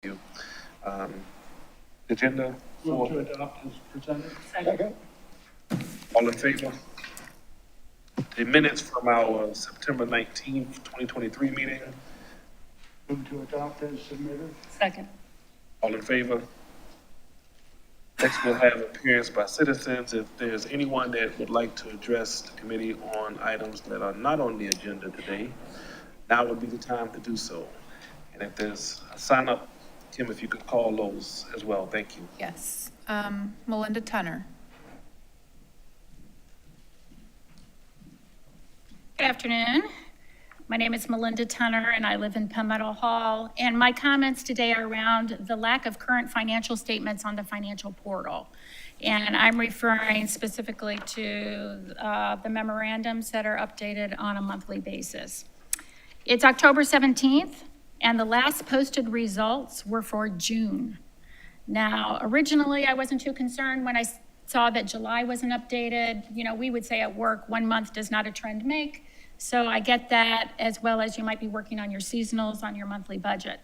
you. Agenda Move to for, adopt as presented. Second. all in favor? The minutes from our September 19th, 2023 meeting, Move to adopt as submitted. Second. all in favor? Next, we'll have appearance by citizens. If there's anyone that would like to address the committee on items that are not on the agenda today, now would be the time to do so. And if there's a sign up, Kim, if you could call those as well, thank you. Yes. Melinda Tunner. Good afternoon. My name is Melinda Tunner, and I live in Palmetto Hall. And my comments today are around the lack of current financial statements on the financial portal. And I'm referring specifically to the memorandums that are updated on a monthly basis. It's October 17th, and the last posted results were for June. Now, originally, I wasn't too concerned when I saw that July wasn't updated. You know, we would say at work, 1 month does not a trend make. So I get that, as well as you might be working on your seasonals on your monthly budget.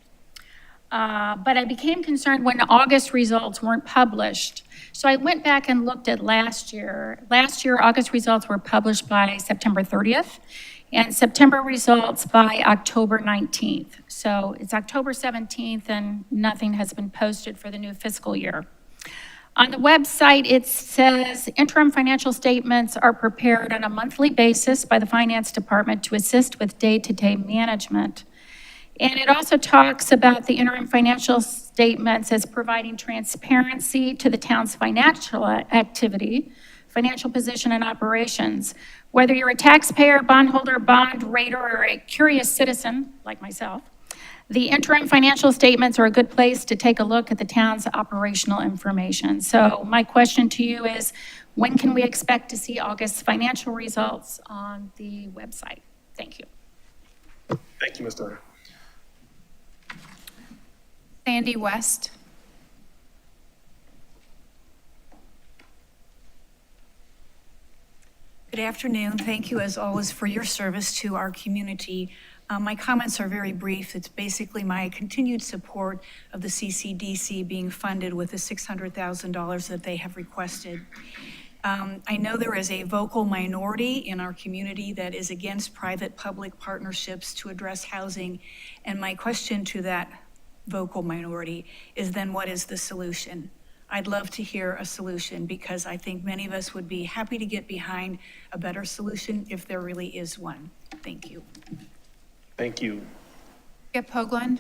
But I became concerned when August results weren't published. So I went back and looked at last year. Last year, August results were published by September 30th, and September results by October 19th. So it's October 17th, and nothing has been posted for the new fiscal year. On the website, it says interim financial statements are prepared on a monthly basis by the Finance Department to assist with day-to-day management. And it also talks about the interim financial statements as providing transparency to the town's financial activity, financial position, and operations. Whether you're a taxpayer, bondholder, bond rater, or a curious citizen like myself, the interim financial statements are a good place to take a look at the town's operational information. So my question to you is, when can we expect to see August's financial results on the website? Thank you. Thank you, Ms. Turner. Sandy West. Good afternoon. Thank you, as always, for your service to our community. My comments are very brief. It's basically my continued support of the CCDC being funded with the $600,000 that they have requested. I know there is a vocal minority in our community that is against private-public partnerships to address housing, and my question to that vocal minority is then what is the solution? I'd love to hear a solution because I think many of us would be happy to get behind a better solution if there really is one. Thank you. Thank you. Skip Hoagland.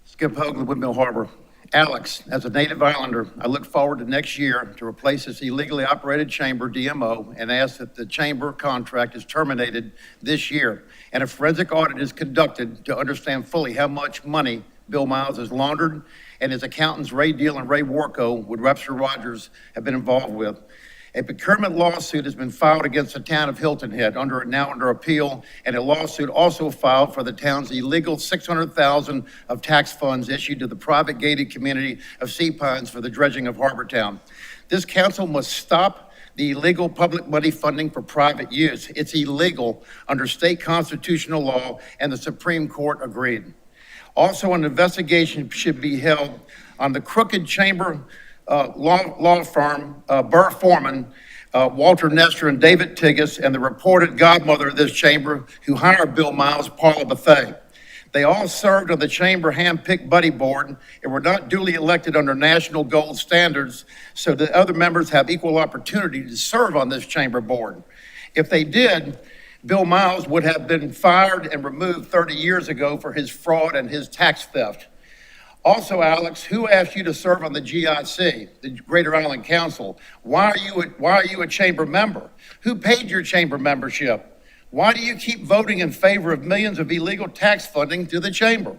Skip Hoagland, Windmill Harbor. Alex, as a native islander, I look forward to next year to replace this illegally operated chamber DMO and ask that the chamber contract is terminated this year and a forensic audit is conducted to understand fully how much money Bill Miles has laundered and his accountants Ray Deal and Ray Warco with Webster Rogers have been involved with. A procurement lawsuit has been filed against the town of Hilton Head now under appeal, and a lawsuit also filed for the town's illegal $600,000 of tax funds issued to the private gated community of Sea Pines for the dredging of Harbor Town. This council must stop the illegal public money funding for private use. It's illegal under state constitutional law, and the Supreme Court agreed. Also, an investigation should be held on the crooked chamber law firm, Burr Foreman, Walter Nestor and David Tigas, and the reported godmother of this chamber who hired Bill Miles, Paula Bethay. They all served on the chamber hand-picked buddy board and were not duly elected under national gold standards, so the other members have equal opportunity to serve on this chamber board. If they did, Bill Miles would have been fired and removed 30 years ago for his fraud and his tax theft. Also, Alex, who asked you to serve on the GIC, the Greater Island Council? Why are you a chamber member? Who paid your chamber membership? Why do you keep voting in favor of millions of illegal tax funding to the chamber?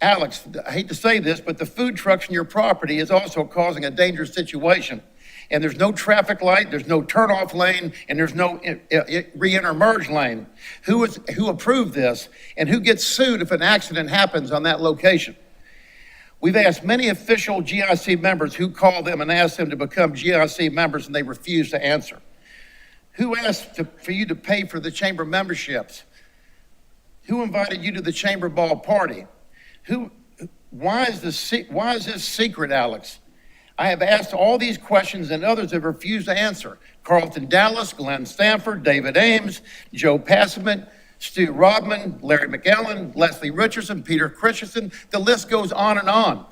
Alex, I hate to say this, but the food trucks in your property is also causing a dangerous situation. And there's no traffic light, there's no turnoff lane, and there's no re-enter merge lane. Who approved this, and who gets sued if an accident happens on that location? We've asked many official GIC members who called them and asked them to become GIC members, and they refuse to answer. Who asked for you to pay for the chamber memberships? Who invited you to the chamber ball party? Why is this secret, Alex? I have asked all these questions and others have refused to answer. Carlton Dallas, Glenn Stanford, David Ames, Joe Passman, Stu Rodman, Larry McAllen, Leslie Richardson, Peter Christensen. The list goes on and on.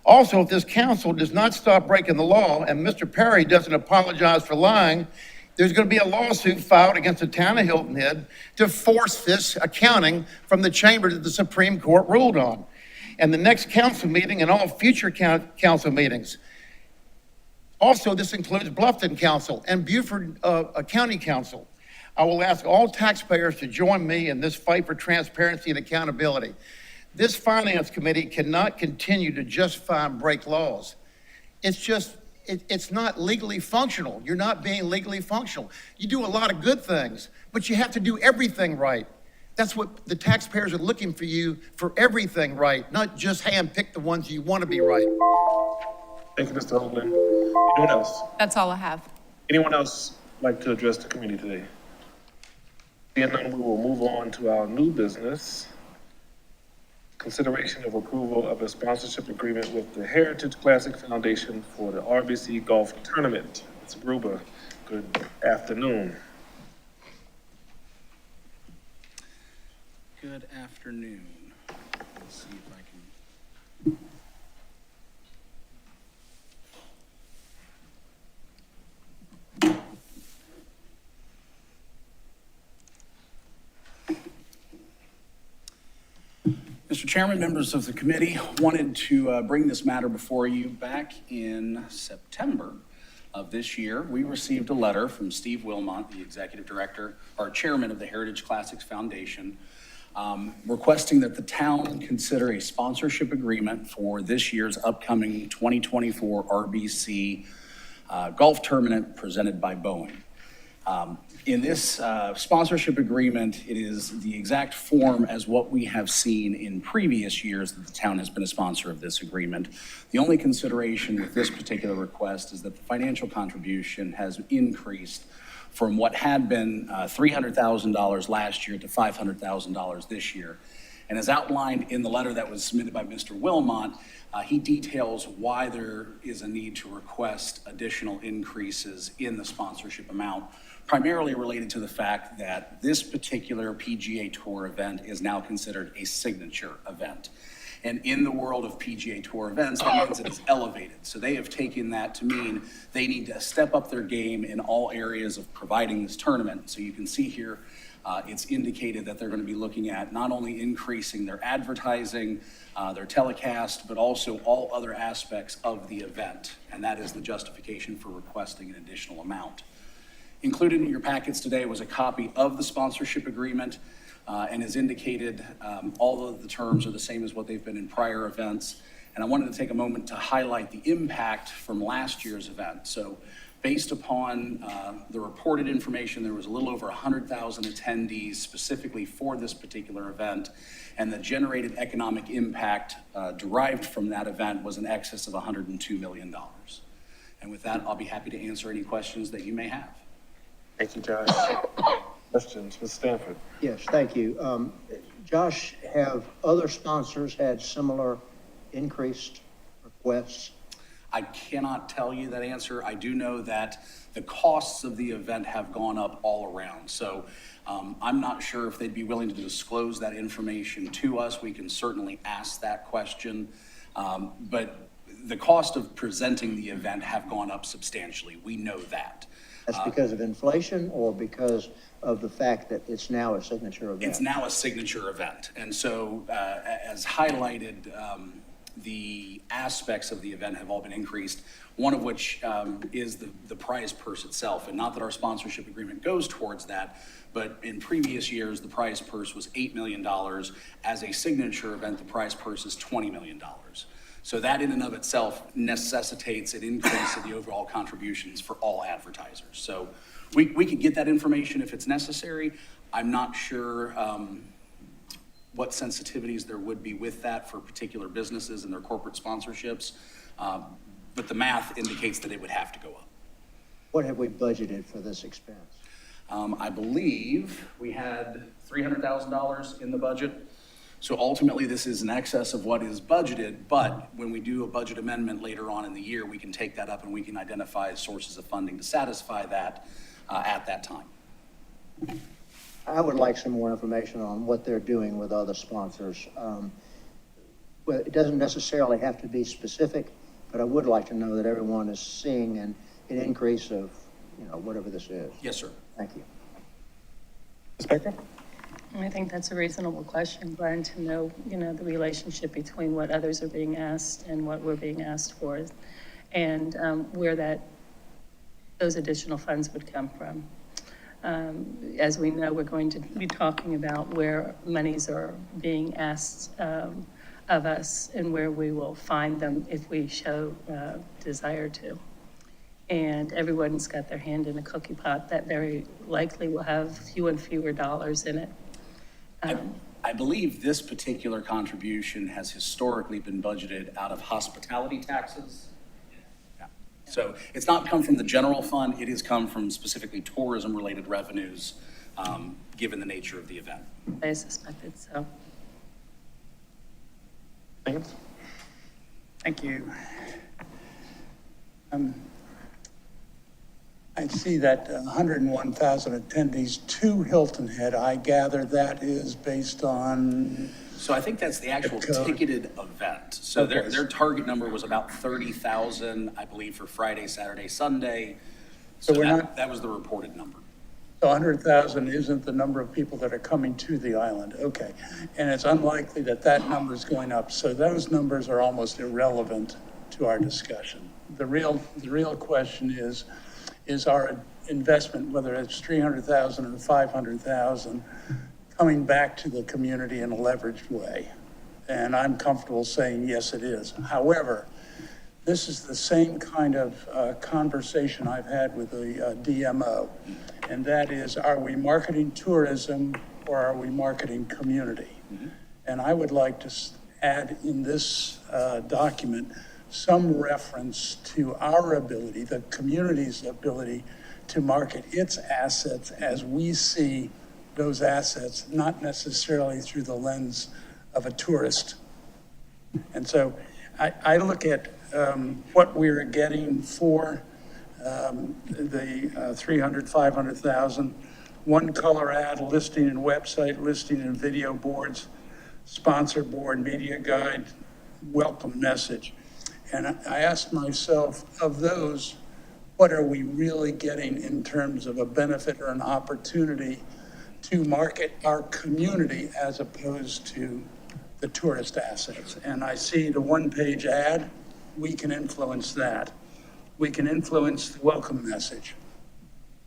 Also, if this council does not stop breaking the law and Mr. Perry doesn't apologize for lying, there's going to be a lawsuit filed against the town of Hilton Head to force this accounting from the chamber that the Supreme Court ruled on. And the next council meeting and all future council meetings. Also, this includes Bluffton Council and Beaufort County Council. I will ask all taxpayers to join me in this fight for transparency and accountability. This finance committee cannot continue to justify and break laws. It's not legally functional. You're not being legally functional. You do a lot of good things, but you have to do everything right. That's what the taxpayers are looking for you for everything right, not just handpick the ones you want to be right. Thank you, Mr. Hoagland. Anyone else? That's all I have. Anyone else like to address the committee today? Seeing none, we will move on to our new business. Consideration of approval of a sponsorship agreement with the Heritage Classic Foundation for the RBC Golf Tournament. Mr. Gruber, good afternoon. Good afternoon. Let's see if I can. Mr. Chairman, members of the committee, wanted to bring this matter before you. Back in September of this year, we received a letter from Steve Wilmot, the executive director, or chairman of the Heritage Classics Foundation, requesting that the town consider a sponsorship agreement for this year's upcoming 2024 RBC golf tournament presented by Boeing. In this sponsorship agreement, it is the exact form as what we have seen in previous years that the town has been a sponsor of this agreement. The only consideration with this particular request is that the financial contribution has increased from what had been $300,000 last year to $500,000 this year. And as outlined in the letter that was submitted by Mr. Wilmot, he details why there is a need to request additional increases in the sponsorship amount, primarily related to the fact that this particular PGA Tour event is now considered a signature event. And in the world of PGA Tour events, that means it is elevated. So they have taken that to mean they need to step up their game in all areas of providing this tournament. So you can see here, it's indicated that they're going to be looking at not only increasing their advertising, their telecast, but also all other aspects of the event. And that is the justification for requesting an additional amount. Included in your packets today was a copy of the sponsorship agreement, and as indicated, all of the terms are the same as what they've been in prior events. And I wanted to take a moment to highlight the impact from last year's event. So based upon the reported information, there was a little over 100,000 attendees specifically for this particular event, and the generated economic impact derived from that event was in excess of $102 million. And with that, I'll be happy to answer any questions that you may have. Thank you, Josh. Questions, Ms. Stanford? Yes, thank you. Josh, have other sponsors had similar increased requests? I cannot tell you that answer. I do know that the costs of the event have gone up all around. So I'm not sure if they'd be willing to disclose that information to us. We can certainly ask that question. But the cost of presenting the event have gone up substantially. We know that. That's because of inflation or because of the fact that it's now a signature event? It's now a signature event. And so as highlighted, the aspects of the event have all been increased, one of which is the prize purse itself. And not that our sponsorship agreement goes towards that, but in previous years, the prize purse was $8 million. As a signature event, the prize purse is $20 million. So that in and of itself necessitates an increase in the overall contributions for all advertisers. So we could get that information if it's necessary. I'm not sure what sensitivities there would be with that for particular businesses and their corporate sponsorships. But the math indicates that it would have to go up. What have we budgeted for this expense? I believe we had $300,000 in the budget. So ultimately, this is in excess of what is budgeted, but when we do a budget amendment later on in the year, we can take that up and we can identify sources of funding to satisfy that at that time. I would like some more information on what they're doing with other sponsors. Well, it doesn't necessarily have to be specific, but I would like to know that everyone is seeing an increase of, whatever this is. Yes, sir. Thank you. Ms. Becker? I think that's a reasonable question, Glenn, to know, the relationship between what others are being asked and what we're being asked for, and where those additional funds would come from. As we know, we're going to be talking about where monies are being asked of us and where we will find them if we show desire to. And everyone's got their hand in a cookie pot that very likely will have fewer and fewer dollars in it. I believe this particular contribution has historically been budgeted out of hospitality taxes. Yeah. So it's not come from the general fund, it has come from specifically tourism-related revenues, given the nature of the event. I suspected so. Lance? Thank you. I see that 101,000 attendees to Hilton Head. I gather that is based on, So I think that's the actual ticketed event. So Okay. their target number was about 30,000, I believe, for Friday, Saturday, Sunday. So So we're that, not- that was the reported number. so 100,000 isn't the number of people that are coming to the island. Okay. And it's unlikely that that number is going up. So those numbers are almost irrelevant to our discussion. The real question is our investment, whether it's 300,000 or 500,000, coming back to the community in a leveraged way? And I'm comfortable saying, yes, it is. However, this is the same kind of conversation I've had with the DMO. And that is, are we marketing tourism or are we marketing community? And I would like to add in this document some reference to our ability, the community's ability to market its assets as we see those assets, not necessarily through the lens of a tourist. And so I look at what we're getting for the 300, 500,000, one color ad, listing and website, listing and video boards, sponsor board, media guide, welcome message. And I asked myself, of those, what are we really getting in terms of a benefit or an opportunity to market our community as opposed to the tourist assets? And I see the one-page ad, we can influence that. We can influence the welcome message.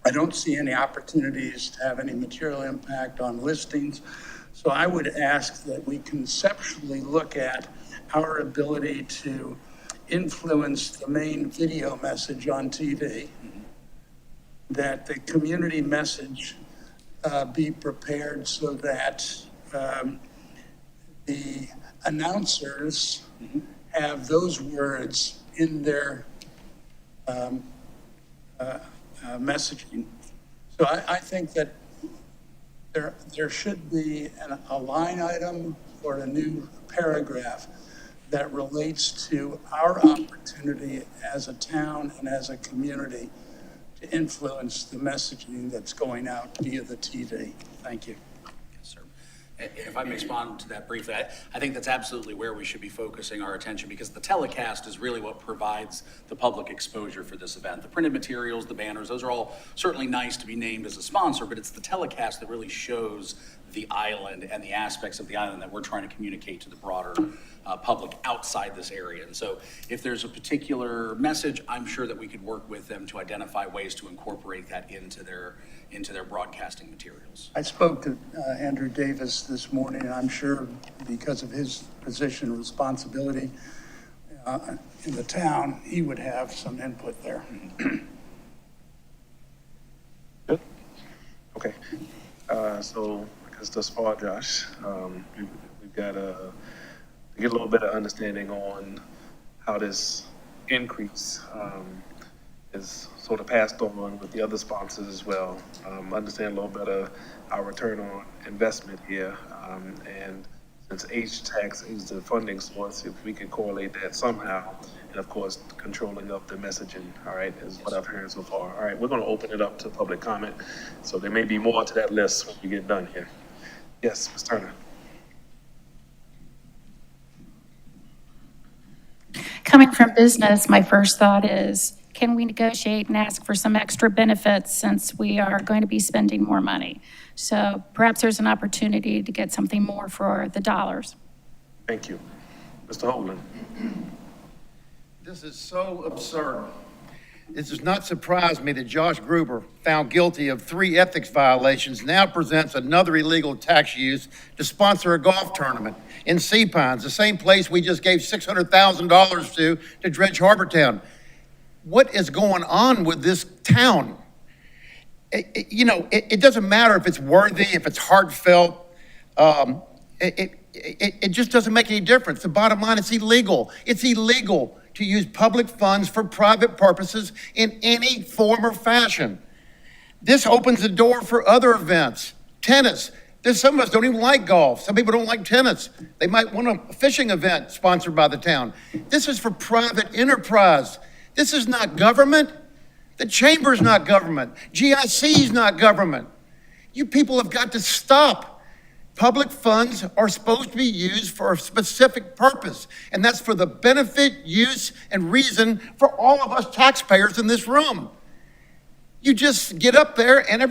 I don't see any opportunities to have any material impact on listings. So I would ask that we conceptually look at our ability to influence the main video message on TV, that the community message be prepared so that the announcers have those words in their messaging. So I think that there should be a line item or a new paragraph that relates to our opportunity as a town and as a community to influence the messaging that's going out via the TV. Thank you. Yes, sir. If I may respond to that briefly, I think that's absolutely where we should be focusing our attention, because the telecast is really what provides the public exposure for this event. The printed materials, the banners, those are all certainly nice to be named as a sponsor, but it's the telecast that really shows the island and the aspects of the island that we're trying to communicate to the broader public outside this area. And so if there's a particular message, I'm sure that we could work with them to identify ways to incorporate that into their broadcasting materials. I spoke to Andrew Davis this morning, and I'm sure because of his position and responsibility in the town, he would have some input there. Good. Okay. So I guess thus far, Josh, we've got to get a little bit of understanding on how this increase is sort of passed on with the other sponsors as well. Understand a little better our return on investment here. And since H-Tax is the funding source, if we can correlate that somehow, and of course, controlling of the messaging, all right, is what I've heard so far. All right, we're gonna open it up to public comment, so there may be more to that list when we get done here. Yes, Ms. Turner. Coming from business, my first thought is, can we negotiate and ask for some extra benefits since we are going to be spending more money? So perhaps there's an opportunity to get something more for the dollars. Thank you. Mr. Hoagland. This is so absurd. It does not surprise me that Josh Gruber, found guilty of 3 ethics violations, now presents another illegal tax use to sponsor a golf tournament in Sea Pines, the same place we just gave $600,000 to dredge Harbortown. What is going on with this town? It doesn't matter if it's worthy, if it's heartfelt. It just doesn't make any difference. The bottom line, it's illegal. It's illegal to use public funds for private purposes in any form or fashion. This opens the door for other events. Tennis. Some of us don't even like golf. Some people don't like tennis. They might want a fishing event sponsored by the town. This is for private enterprise. This is not government. The chamber's not government. GIC's not government. You people have got to stop. Public funds are supposed to be used for a specific purpose, and that's for the benefit, use, and reason for all of us taxpayers in this room. You just get up there and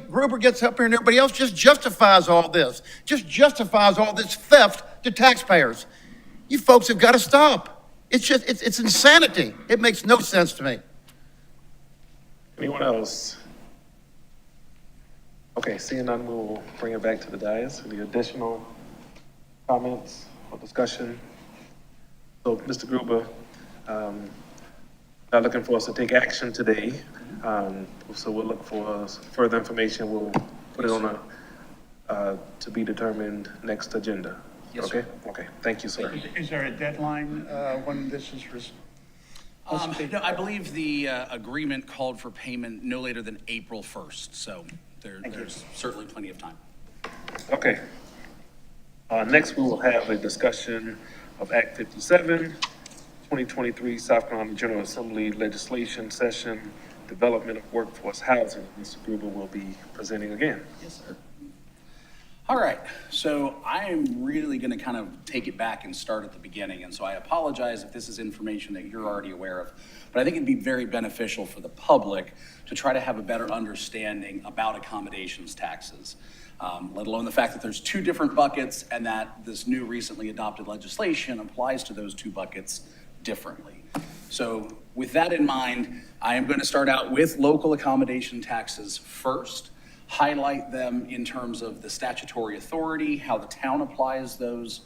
Gruber gets up here and everybody else just justifies all this, theft to taxpayers. You folks have got to stop. It's insanity. It makes no sense to me. Anyone else? Okay, seeing none, we'll bring it back to the dais. Any additional comments or discussion? So, Mr. Gruber, not looking for us to take action today. So we'll look for further information. We'll put it on a to be determined next agenda. Yes, Okay? sir. Okay, thank you, sir. Is there a deadline when this is? No, I believe the agreement called for payment no later than April 1st, so there's certainly plenty of time. Okay. Next, we will have a discussion of Act 57, 2023 South Carolina General Assembly legislation session, development of workforce housing. Mr. Gruber will be presenting again. Yes, sir. All right, so I am really going to kind of take it back and start at the beginning, and so I apologize if this is information that you're already aware of, but I think it'd be very beneficial for the public to try to have a better understanding about accommodations taxes, let alone the fact that there's 2 different buckets and that this new recently adopted legislation applies to those 2 buckets differently. So with that in mind, I am going to start out with local accommodation taxes first, highlight them in terms of the statutory authority, how the town applies those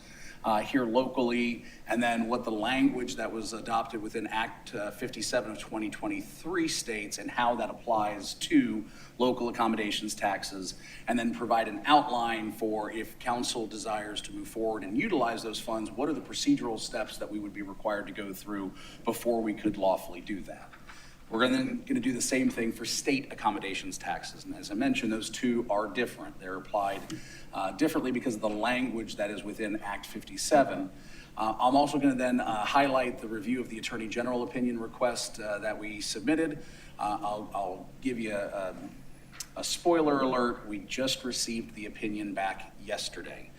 here locally, and then what the language that was adopted within Act 57 of 2023 states and how that applies to local accommodations taxes, and then provide an outline for if council desires to move forward and utilize those funds, what are the procedural steps that we would be required to go through before we could lawfully do that. We're then going to do the same thing for state accommodations taxes. And as I mentioned, those 2 are different. They're applied differently because of the language that is within Act 57. I'm also going to then highlight the review of the Attorney General opinion request that we submitted. I'll give you a spoiler alert. We just received the opinion back yesterday.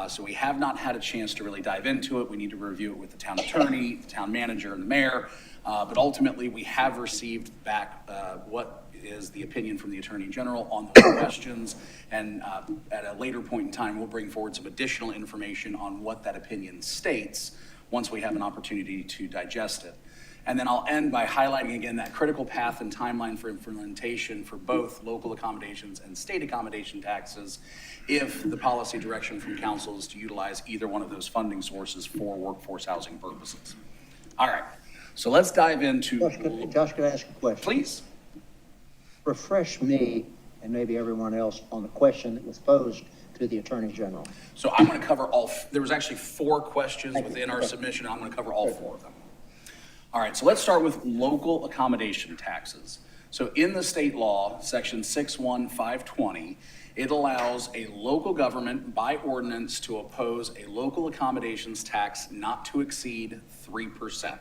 So we have not had a chance to really dive into it. We need to review it with the town attorney, the town manager, and the mayor. But ultimately, we have received back what is the opinion from the Attorney General on those questions. And at a later point in time, we'll bring forward some additional information on what that opinion states once we have an opportunity to digest it. And then I'll end by highlighting again that critical path and timeline for implementation for both local accommodations and state accommodation taxes if the policy direction from council is to utilize either one of those funding sources for workforce housing purposes. All right, so let's dive into. Josh, could I ask a question? Please. Refresh me and maybe everyone else on the question that was posed to the Attorney General. So I'm going to cover there was actually 4 questions within our submission. I'm going to cover all 4 of them. All right, so let's start with local accommodation taxes. So in the state law, section 61520, it allows a local government by ordinance to oppose a local accommodations tax not to exceed 3%.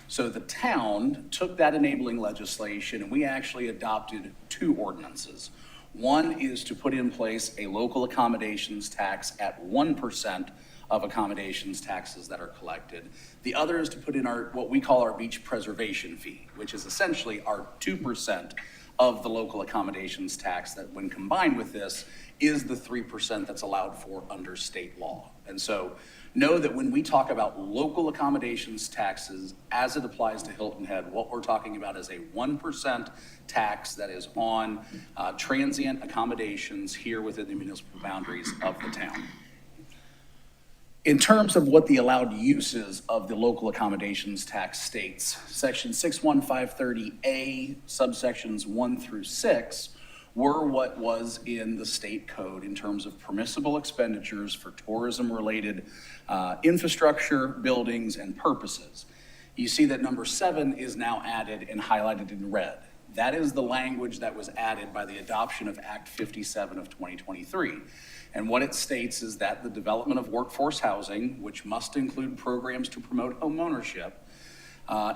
So the town took that enabling legislation and we actually adopted 2 ordinances. One is to put in place a local accommodations tax at 1% of accommodations taxes that are collected. The other is to put in what we call our beach preservation fee, which is essentially our 2% of the local accommodations tax that when combined with this is the 3% that's allowed for under state law. And so know that when we talk about local accommodations taxes as it applies to Hilton Head, what we're talking about is a 1% tax that is on transient accommodations here within the municipal boundaries of the town. In terms of what the allowed uses of the local accommodations tax states, section 61530A, subsections 1 through 6, were what was in the state code in terms of permissible expenditures for tourism-related infrastructure, buildings, and purposes. You see that number 7 is now added and highlighted in red. That is the language that was added by the adoption of Act 57 of 2023. And what it states is that the development of workforce housing, which must include programs to promote homeownership,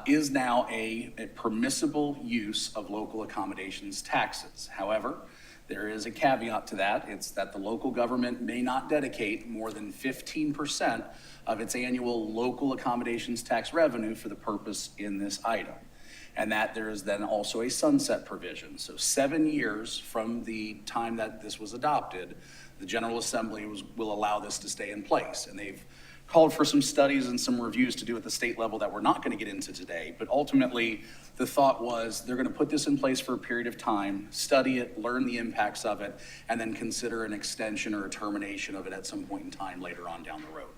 is now a permissible use of local accommodations taxes. However, there is a caveat to that. It's that the local government may not dedicate more than 15% of its annual local accommodations tax revenue for the purpose in this item. And that there is then also a sunset provision. So 7 years from the time that this was adopted, the General Assembly will allow this to stay in place. And they've called for some studies and some reviews to do at the state level that we're not going to get into today. But ultimately, the thought was they're going to put this in place for a period of time, study it, learn the impacts of it, and then consider an extension or a termination of it at some point in time later on down the road.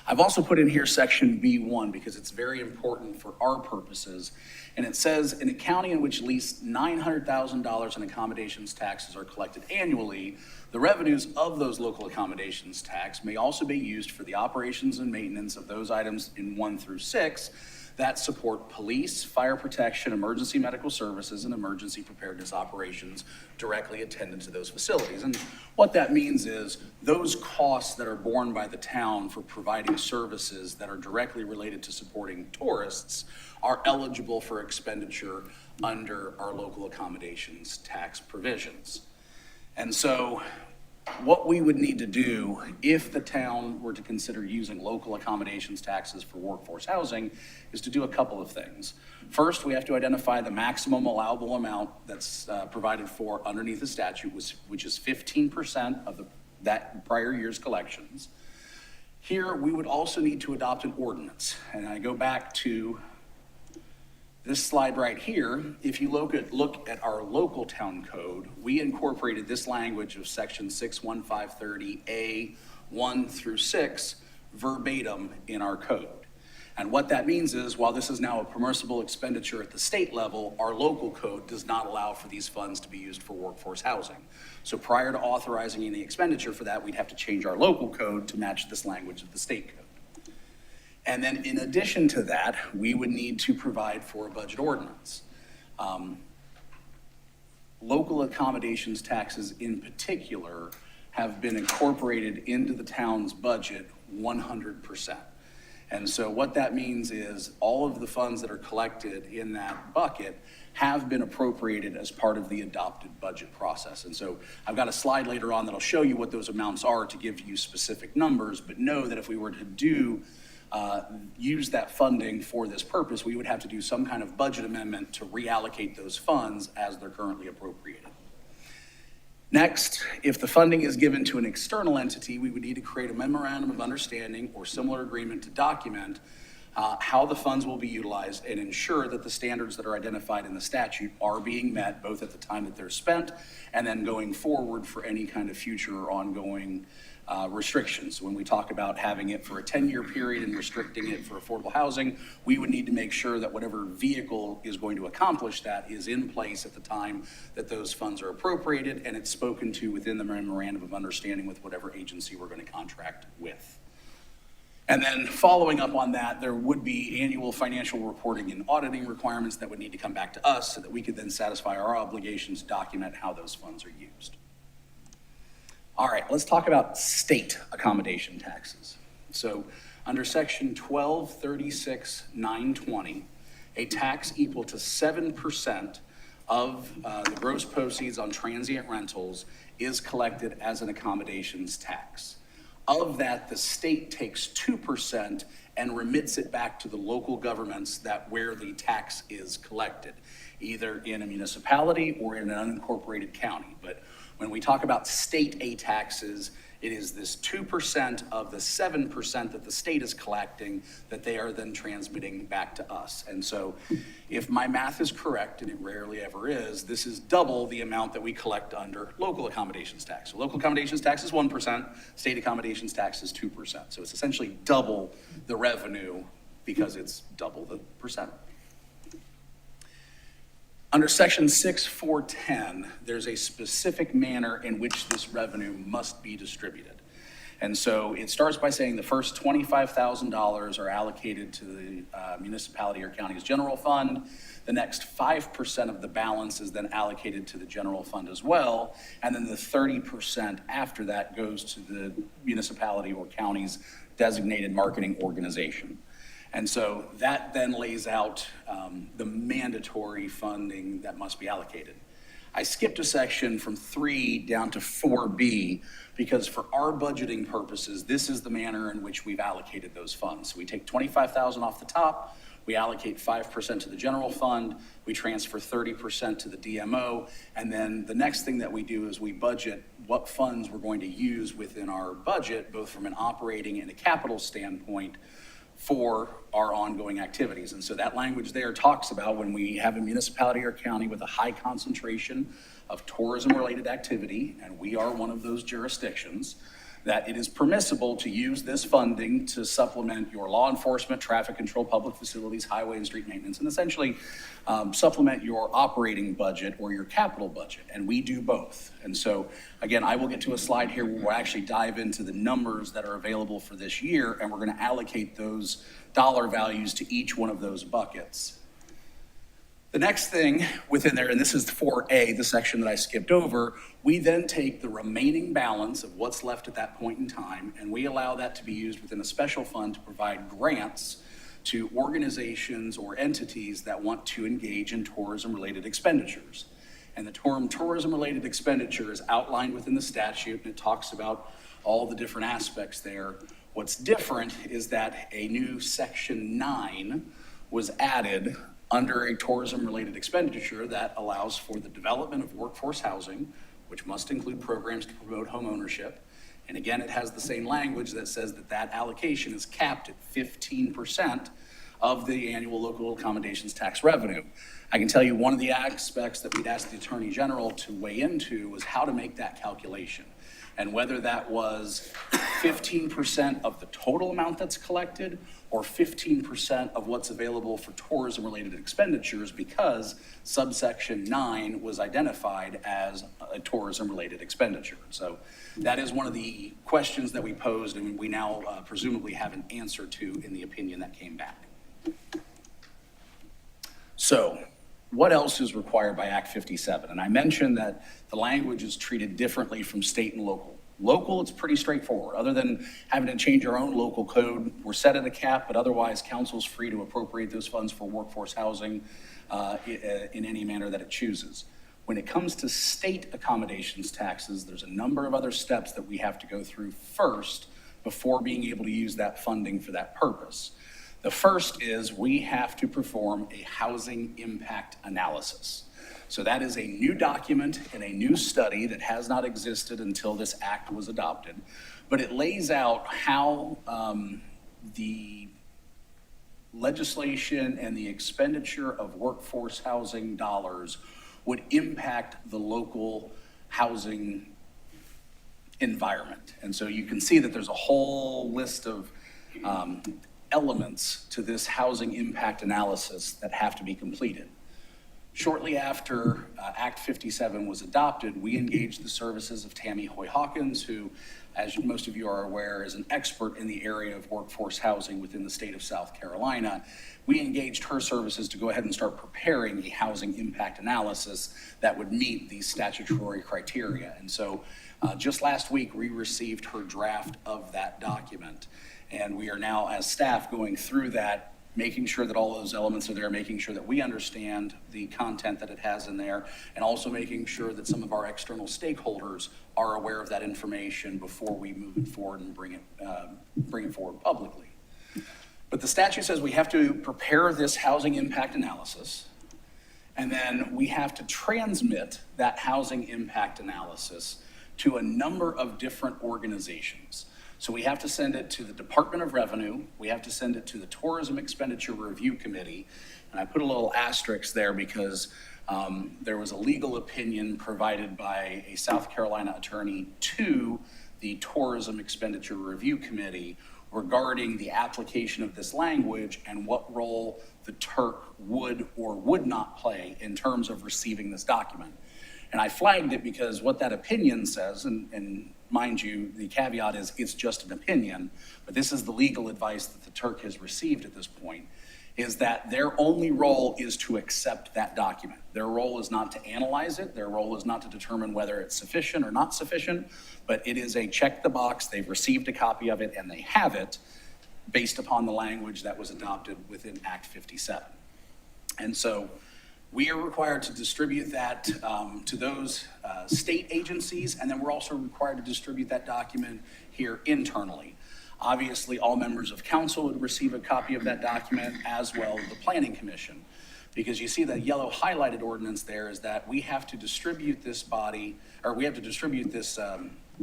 I've also put in here section B1 because it's very important for our purposes. And it says, in a county in which at least $900,000 in accommodations taxes are collected annually, the revenues of those local accommodations tax may also be used for the operations and maintenance of those items in 1 through 6 that support police, fire protection, emergency medical services, and emergency preparedness operations directly attendant to those facilities. And what that means is those costs that are borne by the town for providing services that are directly related to supporting tourists are eligible for expenditure under our local accommodations tax provisions. And so what we would need to do if the town were to consider using local accommodations taxes for workforce housing is to do a couple of things. First, we have to identify the maximum allowable amount that's provided for underneath the statute, which is 15% of that prior year's collections. Here, we would also need to adopt an ordinance. And I go back to this slide right here. If you look at our local town code, we incorporated this language of section 61530A 1 through 6 verbatim in our code. And what that means is, while this is now a permissible expenditure at the state level, our local code does not allow for these funds to be used for workforce housing. So prior to authorizing any expenditure for that, we'd have to change our local code to match this language of the state code. And then in addition to that, we would need to provide for a budget ordinance. Local accommodations taxes in particular have been incorporated into the town's budget 100%. And so what that means is all of the funds that are collected in that bucket have been appropriated as part of the adopted budget process. And so I've got a slide later on that'll show you what those amounts are to give you specific numbers, but know that if we were to use that funding for this purpose, we would have to do some kind of budget amendment to reallocate those funds as they're currently appropriated. Next, if the funding is given to an external entity, we would need to create a memorandum of understanding or similar agreement to document how the funds will be utilized and ensure that the standards that are identified in the statute are being met both at the time that they're spent and then going forward for any kind of future or ongoing restrictions. When we talk about having it for a 10-year period and restricting it for affordable housing, we would need to make sure that whatever vehicle is going to accomplish that is in place at the time that those funds are appropriated and it's spoken to within the memorandum of understanding with whatever agency we're going to contract with. And then following up on that, there would be annual financial reporting and auditing requirements that would need to come back to us so that we could then satisfy our obligations to document how those funds are used. All right, let's talk about state accommodation taxes. So under section 1236-920, a tax equal to 7% of the gross proceeds on transient rentals is collected as an accommodations tax. Of that, the state takes 2% and remits it back to the local governments that where the tax is collected, either in a municipality or in an unincorporated county. But when we talk about state aid taxes, it is this 2% of the 7% that the state is collecting that they are then transmitting back to us. And so if my math is correct, and it rarely ever is, this is double the amount that we collect under local accommodations tax. So local accommodations tax is 1%, state accommodations tax is 2%. So it's essentially double the revenue because it's double the percent. Under section 6410, there's a specific manner in which this revenue must be distributed. And so it starts by saying the first $25,000 are allocated to the municipality or county's general fund. The next 5% of the balance is then allocated to the general fund as well. And then the 30% after that goes to the municipality or county's designated marketing organization. And so that then lays out the mandatory funding that must be allocated. I skipped a section from 3 down to 4B because for our budgeting purposes, this is the manner in which we've allocated those funds. So we take $25,000 off the top, we allocate 5% to the general fund, we transfer 30% to the DMO, and then the next thing that we do is we budget what funds we're going to use within our budget, both from an operating and a capital standpoint, for our ongoing activities. And so that language there talks about when we have a municipality or county with a high concentration of tourism-related activity, and we are one of those jurisdictions, that it is permissible to use this funding to supplement your law enforcement, traffic control, public facilities, highway and street maintenance, and essentially supplement your operating budget or your capital budget. And we do both. And so, again, I will get to a slide here where we'll actually dive into the numbers that are available for this year, and we're going to allocate those dollar values to each one of those buckets. The next thing within there, and this is 4A, the section that I skipped over, we then take the remaining balance of what's left at that point in time, and we allow that to be used within a special fund to provide grants to organizations or entities that want to engage in tourism-related expenditures. And the term tourism-related expenditure is outlined within the statute, and it talks about all the different aspects there. What's different is that a new section 9 was added under a tourism-related expenditure that allows for the development of workforce housing, which must include programs to promote home ownership. And again, it has the same language that says that that allocation is capped at 15% of the annual local accommodations tax revenue. I can tell you one of the aspects that we'd asked the Attorney General to weigh into was how to make that calculation, and whether that was 15% of the total amount that's collected or 15% of what's available for tourism-related expenditures, because subsection 9 was identified as a tourism-related expenditure. So that is one of the questions that we posed, and we now presumably have an answer to in the opinion that came back. So what else is required by Act 57? And I mentioned that the language is treated differently from state and local. Local, it's pretty straightforward. Other than having to change our own local code, we're set at a cap, but otherwise council's free to appropriate those funds for workforce housing in any manner that it chooses. When it comes to state accommodations taxes, there's a number of other steps that we have to go through first before being able to use that funding for that purpose. The first is we have to perform a housing impact analysis. So that is a new document and a new study that has not existed until this act was adopted, but it lays out how the legislation and the expenditure of workforce housing dollars would impact the local housing environment. And so you can see that there's a whole list of elements to this housing impact analysis that have to be completed. Shortly after Act 57 was adopted, we engaged the services of Tammy Hoy Hawkins, who, as most of you are aware, is an expert in the area of workforce housing within the state of South Carolina. We engaged her services to go ahead and start preparing a housing impact analysis that would meet these statutory criteria. And so just last week, we received her draft of that document. And we are now, as staff, going through that, making sure that all those elements are there, making sure that we understand the content that it has in there, and also making sure that some of our external stakeholders are aware of that information before we move it forward and bring it forward publicly. But the statute says we have to prepare this housing impact analysis, and then we have to transmit that housing impact analysis to a number of different organizations. So we have to send it to the Department of Revenue, we have to send it to the Tourism Expenditure Review Committee, and I put a little asterisk there because there was a legal opinion provided by a South Carolina attorney to the Tourism Expenditure Review Committee regarding the application of this language and what role the TURC would or would not play in terms of receiving this document. And I flagged it because what that opinion says, and mind you, the caveat is it's just an opinion, but this is the legal advice that the TURC has received at this point, is that their only role is to accept that document. Their role is not to analyze it. Their role is not to determine whether it's sufficient or not sufficient, but it is a check the box. They've received a copy of it and they have it based upon the language that was adopted within Act 57. And so we are required to distribute that to those state agencies, and then we're also required to distribute that document here internally. Obviously, all members of council would receive a copy of that document, as well as the Planning Commission. Because you see the yellow highlighted ordinance there is that we have to distribute this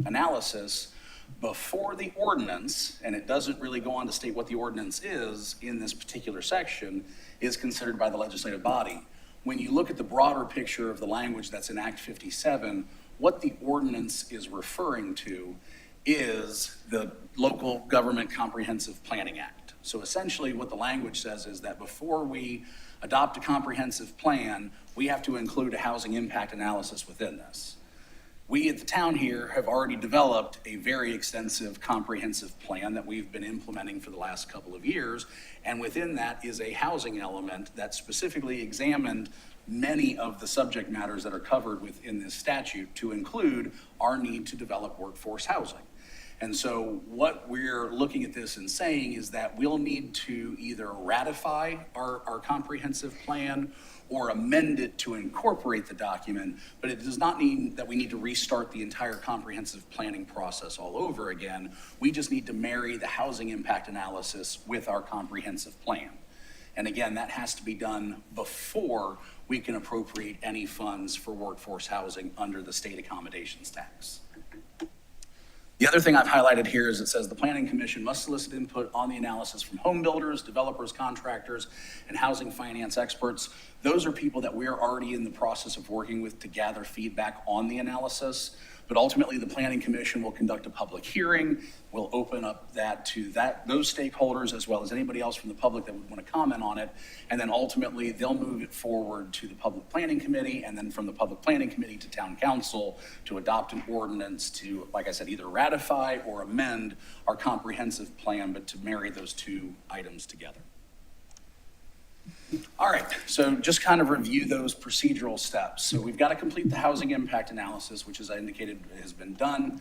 analysis before the ordinance, and it doesn't really go on to state what the ordinance is in this particular section, is considered by the legislative body. When you look at the broader picture of the language that's in Act 57, what the ordinance is referring to is the Local Government Comprehensive Planning Act. So essentially what the language says is that before we adopt a comprehensive plan, we have to include a housing impact analysis within this. We at the town here have already developed a very extensive comprehensive plan that we've been implementing for the last couple of years. And within that is a housing element that specifically examined many of the subject matters that are covered within this statute to include our need to develop workforce housing. And so what we're looking at this and saying is that we'll need to either ratify our comprehensive plan or amend it to incorporate the document, but it does not mean that we need to restart the entire comprehensive planning process all over again. We just need to marry the housing impact analysis with our comprehensive plan. And again, that has to be done before we can appropriate any funds for workforce housing under the state accommodations tax. The other thing I've highlighted here is it says the Planning Commission must solicit input on the analysis from home builders, developers, contractors, and housing finance experts. Those are people that we're already in the process of working with to gather feedback on the analysis. But ultimately, the Planning Commission will conduct a public hearing. We'll open up that to those stakeholders as well as anybody else from the public that would want to comment on it. And then ultimately, they'll move it forward to the Public Planning Committee, and then from the Public Planning Committee to Town Council to adopt an ordinance to, like I said, either ratify or amend our comprehensive plan, but to marry those two items together. All right, so just kind of review those procedural steps. So we've got to complete the housing impact analysis, which, as I indicated, has been done.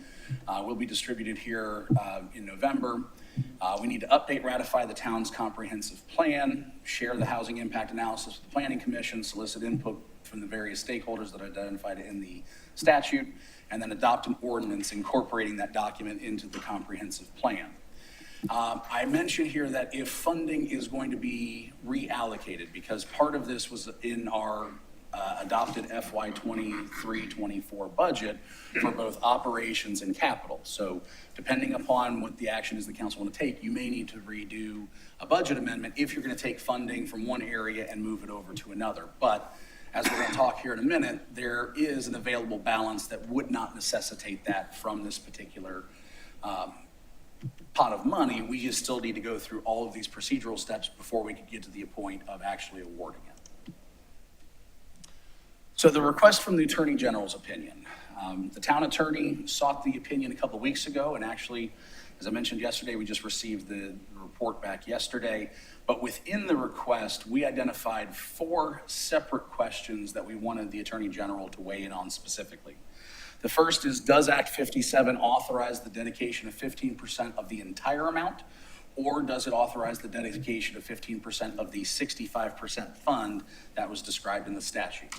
Will be distributed here in November. We need to update, ratify the town's comprehensive plan, share the housing impact analysis with the Planning Commission, solicit input from the various stakeholders that are identified in the statute, and then adopt an ordinance incorporating that document into the comprehensive plan. I mentioned here that if funding is going to be reallocated, because part of this was in our adopted FY 23-24 budget for both operations and capital. So depending upon what the action is the council want to take, you may need to redo a budget amendment if you're going to take funding from one area and move it over to another. But as we're going to talk here in a minute, there is an available balance that would not necessitate that from this particular pot of money. We just still need to go through all of these procedural steps before we can get to the point of actually awarding it. So the request from the Attorney General's opinion. The town attorney sought the opinion a couple weeks ago, and actually, as I mentioned yesterday, we just received the report back yesterday. But within the request, we identified 4 separate questions that we wanted the Attorney General to weigh in on specifically. The first is, does Act 57 authorize the dedication of 15% of the entire amount? Or does it authorize the dedication of 15% of the 65% fund that was described in the statute?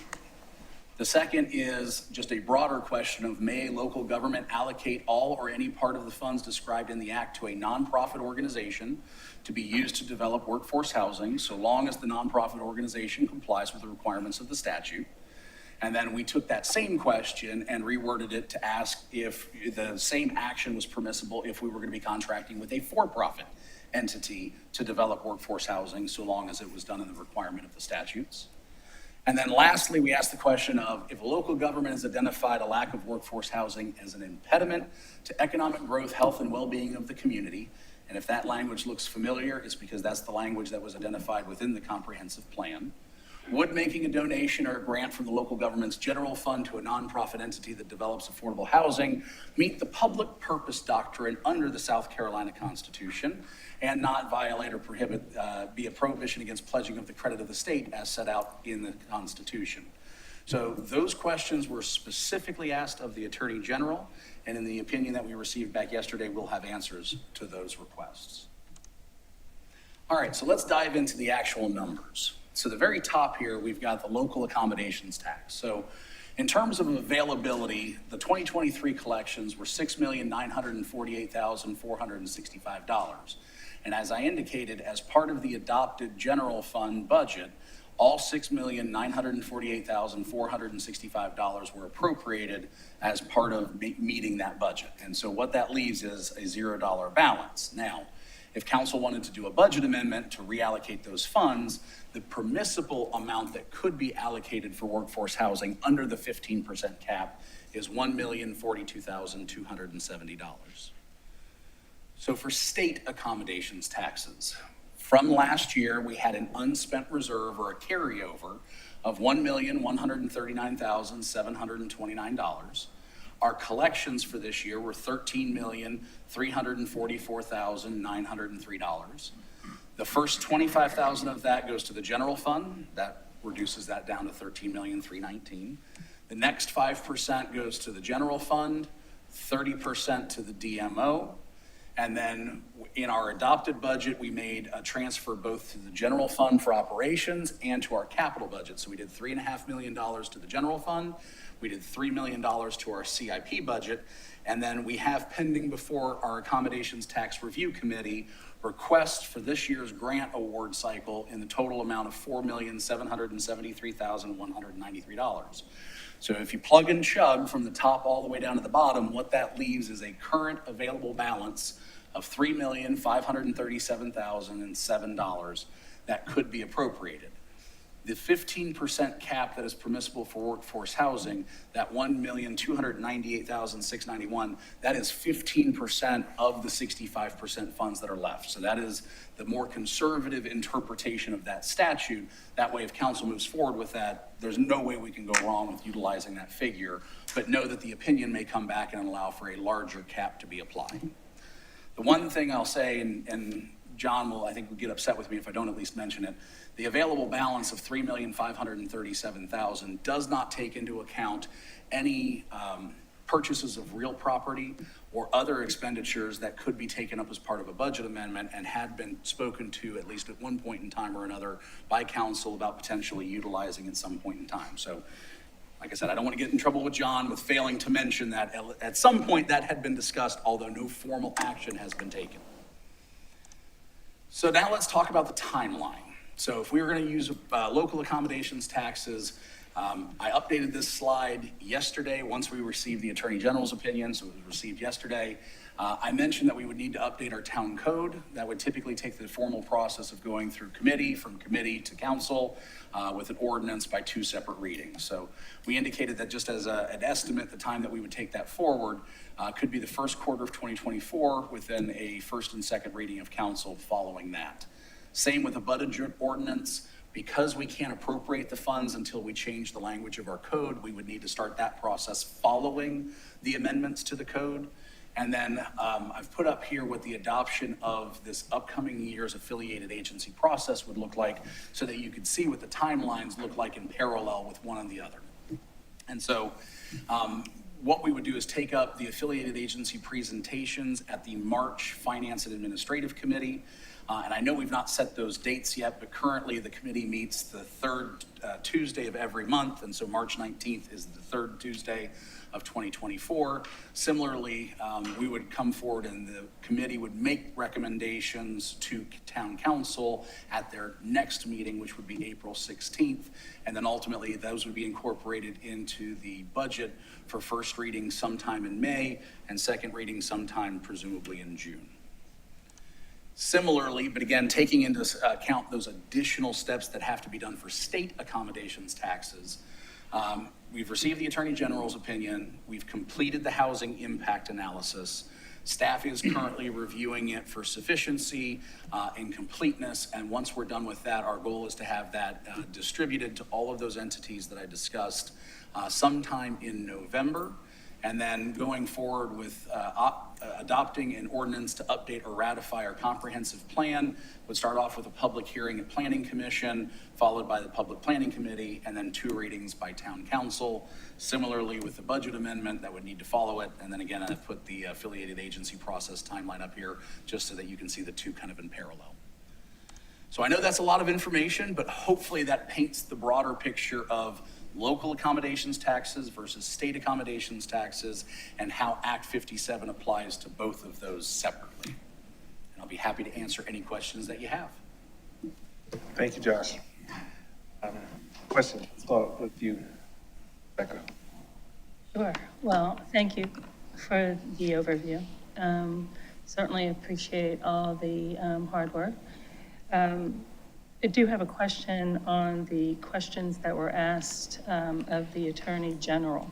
The second is just a broader question of, may a local government allocate all or any part of the funds described in the act to a nonprofit organization to be used to develop workforce housing, so long as the nonprofit organization complies with the requirements of the statute? And then we took that same question and reworded it to ask if the same action was permissible if we were going to be contracting with a for-profit entity to develop workforce housing, so long as it was done in the requirement of the statutes. And then lastly, we asked the question of, if a local government has identified a lack of workforce housing as an impediment to economic growth, health, and well-being of the community, and if that language looks familiar, it's because that's the language that was identified within the comprehensive plan, would making a donation or a grant from the local government's general fund to a nonprofit entity that develops affordable housing meet the public purpose doctrine under the South Carolina Constitution and not violate or prohibit, be a prohibition against pledging of the credit of the state as set out in the Constitution? So those questions were specifically asked of the Attorney General, and in the opinion that we received back yesterday, we'll have answers to those requests. All right, so let's dive into the actual numbers. So the very top here, we've got the local accommodations tax. So in terms of availability, the 2023 collections were $6,948,465. And as I indicated, as part of the adopted general fund budget, all $6,948,465 were appropriated as part of meeting that budget. And so what that leaves is a $0 balance. Now, if council wanted to do a budget amendment to reallocate those funds, the permissible amount that could be allocated for workforce housing under the 15% cap is $1,042,270. So for state accommodations taxes, from last year, we had an unspent reserve or a carryover of $1,139,729. Our collections for this year were $13,344,903. The first $25,000 of that goes to the general fund. That reduces that down to $13,319,000. The next 5% goes to the general fund, 30% to the DMO. And then in our adopted budget, we made a transfer both to the general fund for operations and to our capital budget. So we did $3.5 million to the general fund. We did $3 million to our CIP budget. And then we have pending before our accommodations tax review committee requests for this year's grant award cycle in the total amount of $4,773,193. So if you plug and chug from the top all the way down to the bottom, what that leaves is a current available balance of $3,537,007 that could be appropriated. The 15% cap that is permissible for workforce housing, that $1,298,691, that is 15% of the 65% funds that are left. So that is the more conservative interpretation of that statute. That way, if council moves forward with that, there's no way we can go wrong with utilizing that figure, but know that the opinion may come back and allow for a larger cap to be applied. The one thing I'll say, and John will, I think, will get upset with me if I don't at least mention it, the available balance of $3,537,000 does not take into account any purchases of real property or other expenditures that could be taken up as part of a budget amendment and had been spoken to at least at one point in time or another by council about potentially utilizing at some point in time. So, like I said, I don't want to get in trouble with John with failing to mention that at some point that had been discussed, although no formal action has been taken. So now let's talk about the timeline. So if we were going to use local accommodations taxes, I updated this slide yesterday once we received the Attorney General's opinion, so it was received yesterday. I mentioned that we would need to update our town code. That would typically take the formal process of going through committee, from committee to council, with an ordinance by 2 separate readings. So we indicated that just as an estimate, the time that we would take that forward could be the first quarter of 2024, within a first and second reading of council following that. Same with the budget ordinance. Because we can't appropriate the funds until we change the language of our code, we would need to start that process following the amendments to the code. And then I've put up here what the adoption of this upcoming year's affiliated agency process would look like, so that you could see what the timelines look like in parallel with one and the other. And so what we would do is take up the affiliated agency presentations at the March Finance and Administrative Committee. And I know we've not set those dates yet, but currently the committee meets the third Tuesday of every month. And so March 19th is the third Tuesday of 2024. Similarly, we would come forward and the committee would make recommendations to town council at their next meeting, which would be April 16th. And then ultimately those would be incorporated into the budget for first reading sometime in May and second reading sometime presumably in June. Similarly, but again, taking into account those additional steps that have to be done for state accommodations taxes, we've received the Attorney General's opinion. We've completed the housing impact analysis. Staff is currently reviewing it for sufficiency and completeness. And once we're done with that, our goal is to have that distributed to all of those entities that I discussed sometime in November. And then going forward with adopting an ordinance to update or ratify our comprehensive plan would start off with a public hearing at Planning Commission, followed by the Public Planning Committee, and then 2 readings by Town Council. Similarly, with the budget amendment, that would need to follow it. And then again, I've put the affiliated agency process timeline up here just so that you can see the 2 kind of in parallel. So I know that's a lot of information, but hopefully that paints the broader picture of local accommodations taxes versus state accommodations taxes, and how Act 57 applies to both of those separately. And I'll be happy to answer any questions that you have. Thank you, Josh. Questions? Let's start with you, Becca. Sure. Well, thank you for the overview. Certainly appreciate all the hard work. I do have a question on the questions that were asked of the Attorney General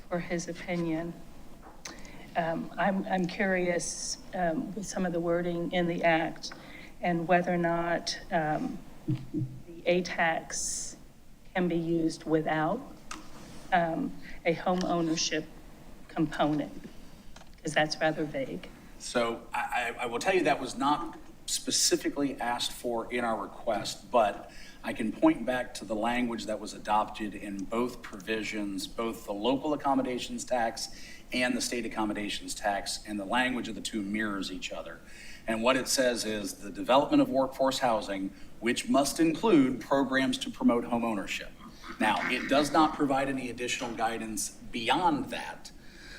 for his opinion. I'm curious with some of the wording in the act and whether or not the A-tax can be used without a home ownership component, because that's rather vague. So I will tell you that was not specifically asked for in our request, but I can point back to the language that was adopted in both provisions, both the local accommodations tax and the state accommodations tax, and the language of the 2 mirrors each other. And what it says is the development of workforce housing, which must include programs to promote home ownership. Now, it does not provide any additional guidance beyond that.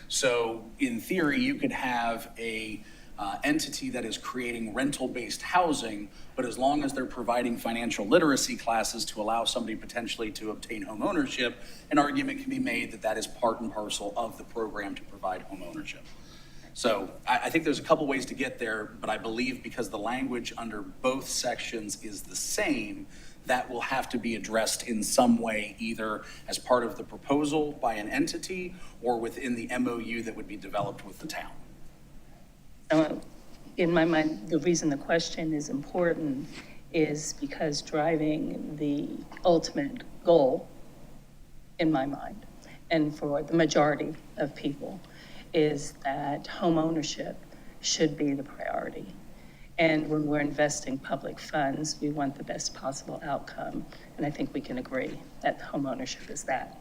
So in theory, you could have a entity that is creating rental-based housing, but as long as they're providing financial literacy classes to allow somebody potentially to obtain home ownership, an argument can be made that that is part and parcel of the program to provide home ownership. So I think there's a couple ways to get there, but I believe because the language under both sections is the same, that will have to be addressed in some way, either as part of the proposal by an entity or within the MOU that would be developed with the town. In my mind, the reason the question is important is because driving the ultimate goal, in my mind, and for the majority of people, is that home ownership should be the priority. And when we're investing public funds, we want the best possible outcome. And I think we can agree that home ownership is that.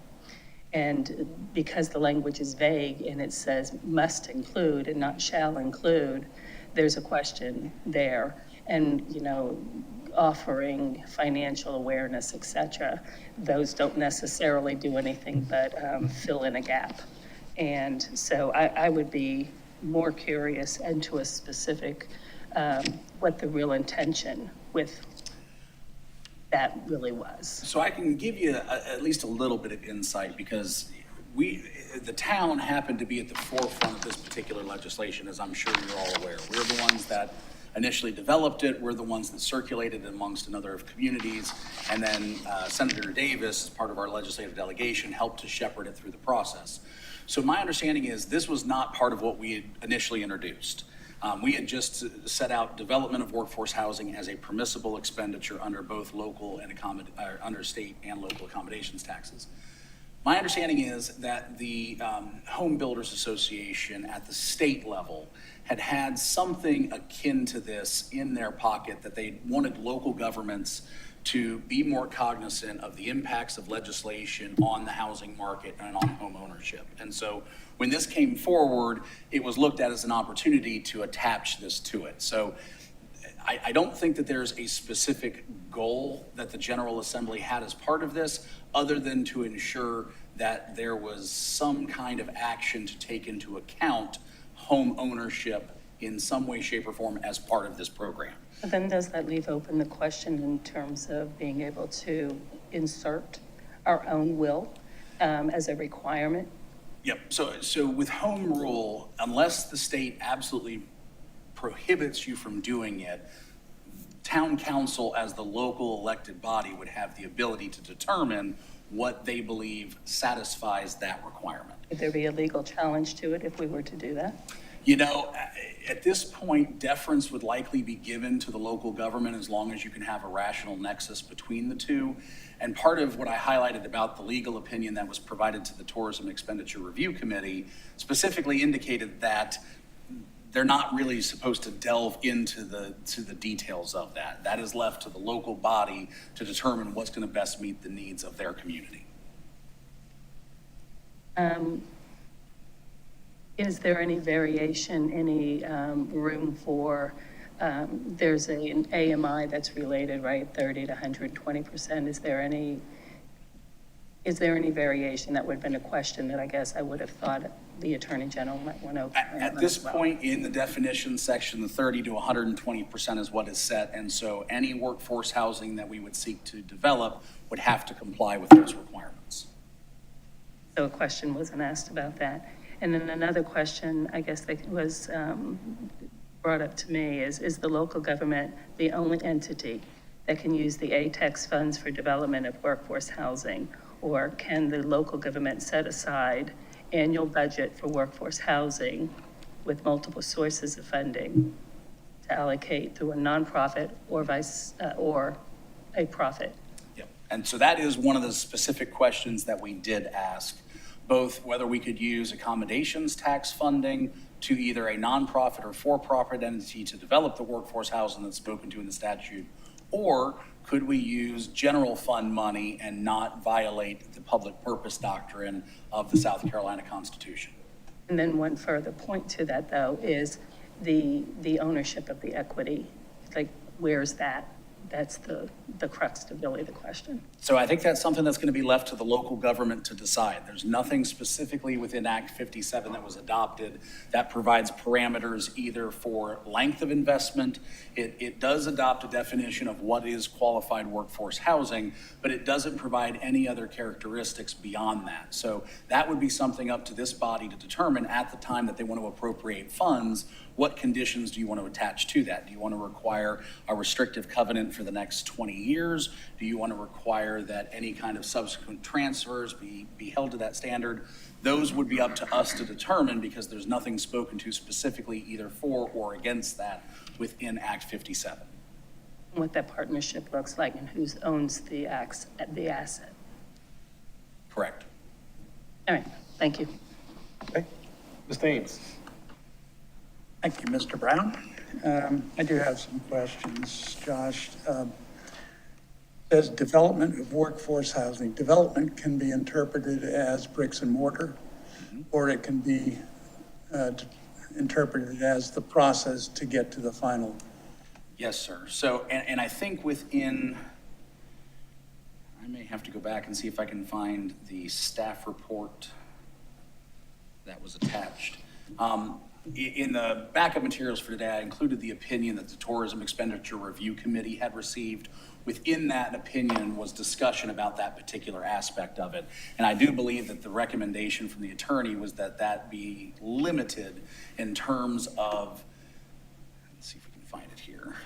And because the language is vague and it says must include and not shall include, there's a question there. And, you know, offering financial awareness, et cetera, those don't necessarily do anything but fill in a gap. And so I would be more curious and to a specific, what the real intention with that really was. So I can give you at least a little bit of insight, because the town happened to be at the forefront of this particular legislation, as I'm sure you're all aware. We're the ones that initially developed it. We're the ones that circulated it amongst a number of communities. And then Senator Davis, as part of our legislative delegation, helped to shepherd it through the process. So my understanding is this was not part of what we had initially introduced. We had just set out development of workforce housing as a permissible expenditure under both local and under state and local accommodations taxes. My understanding is that the Home Builders Association at the state level had something akin to this in their pocket, that they wanted local governments to be more cognizant of the impacts of legislation on the housing market and on home ownership. And so when this came forward, it was looked at as an opportunity to attach this to it. So I don't think that there's a specific goal that the General Assembly had as part of this, other than to ensure that there was some kind of action to take into account home ownership in some way, shape, or form as part of this program. But then does that leave open the question in terms of being able to insert our own will as a requirement? Yep, so with home rule, unless the state absolutely prohibits you from doing it, town council as the local elected body would have the ability to determine what they believe satisfies that requirement. Would there be a legal challenge to it if we were to do that? You know, at this point, deference would likely be given to the local government as long as you can have a rational nexus between the two. And part of what I highlighted about the legal opinion that was provided to the Tourism Expenditure Review Committee specifically indicated that they're not really supposed to delve into the details of that. That is left to the local body to determine what's going to best meet the needs of their community. Is there any variation, any room for, there's an AMI that's related, right, 30 to 120%? Is there any variation? That would have been a question that I guess I would have thought the Attorney General might want to opine At on this as well. point in the definition section, the 30 to 120% is what is set. And so any workforce housing that we would seek to develop would have to comply with those requirements. So a question wasn't asked about that. And then another question, I guess, that was brought up to me is the local government the only entity that can use the ATEX funds for development of workforce housing? Or can the local government set aside annual budget for workforce housing with multiple sources of funding to allocate through a nonprofit or or a profit? Yep. And so that is one of the specific questions that we did ask, both whether we could use accommodations tax funding to either a nonprofit or for-profit entity to develop the workforce housing that's spoken to in the statute, or could we use general fund money and not violate the public purpose doctrine of the South Carolina Constitution? And then one further point to that, though, is the ownership of the equity. Like, where's that? That's the crux of really the question. So I think that's something that's going to be left to the local government to decide. There's nothing specifically within Act 57 that was adopted that provides parameters either for length of investment. It does adopt a definition of what is qualified workforce housing, but it doesn't provide any other characteristics beyond that. So that would be something up to this body to determine at the time that they want to appropriate funds. What conditions do you want to attach to that? Do you want to require a restrictive covenant for the next 20 years? Do you want to require that any kind of subsequent transfers be held to that standard? Those would be up to us to determine, because there's nothing spoken to specifically either for or against that within Act 57. What that partnership looks like and who owns the asset. Correct. All right, thank you. Okay. Ms. Thames? Thank you, Mr. Brown. I do have some questions, Josh. Says development of workforce housing. Development can be interpreted as bricks and mortar, or it can be interpreted as the process to get to the final. Yes, sir. So, and I think within, I may have to go back and see if I can find the staff report that was attached. In the backup materials for today, I included the opinion that the Tourism Expenditure Review Committee had received. Within that opinion was discussion about that particular aspect of it. And I do believe that the recommendation from the attorney was that that be limited in terms of, let's see if we can find it here.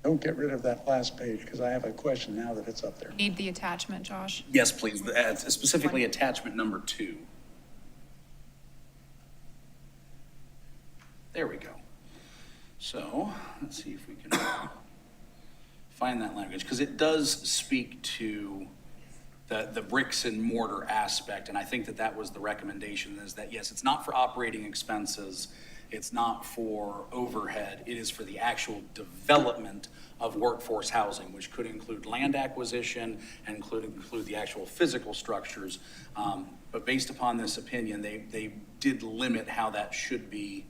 Don't get rid of that last page, because I have a question now that it's up there. Need the attachment, Josh. Yes, please, specifically attachment number 2. There we go. So, let's see if we can find that language, because it does speak to the bricks and mortar aspect, and I think that was the recommendation, is that, yes, it's not for operating expenses, it's not for overhead, it is for the actual development of workforce housing, which could include land acquisition and include the actual physical structures. But based upon this opinion, they did limit how that should be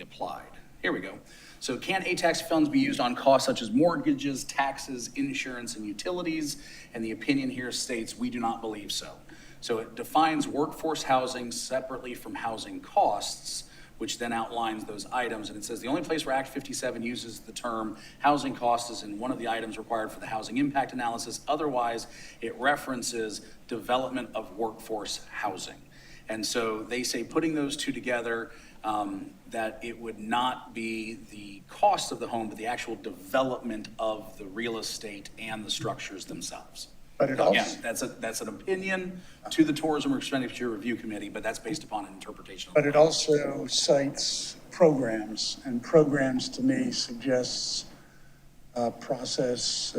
applied. Here we go. So can A-tax funds be used on costs such as mortgages, taxes, insurance, and utilities? And the opinion here states, we do not believe so. So it defines workforce housing separately from housing costs, which then outlines those items. And it says the only place where Act 57 uses the term housing costs is in one of the items required for the housing impact analysis. Otherwise, it references development of workforce housing. And so they say putting those two together, that it would not be the cost of the home, but the actual development of the real estate and the structures themselves. But it also, Again, that's an opinion to the Tourism Expenditure Review Committee, but that's based upon an interpretation of the but it also cites programs, and programs to me suggests process,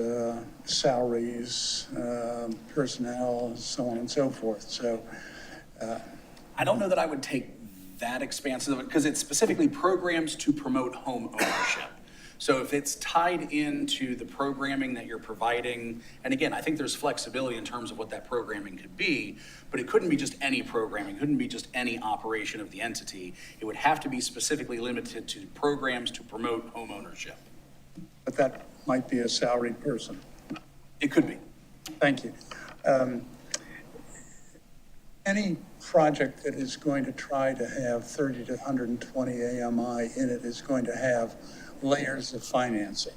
salaries, personnel, so on and so forth. So I don't know that I would take that expansive, because it's specifically programs to promote home ownership. So if it's tied into the programming that you're providing, and again, I think there's flexibility in terms of what that programming could be, but it couldn't be just any programming, it couldn't be just any operation of the entity. It would have to be specifically limited to programs to promote home ownership. but that might be a salaried person. It could be. Thank you. Any project that is going to try to have 30 to 120 AMI in it is going to have layers of financing.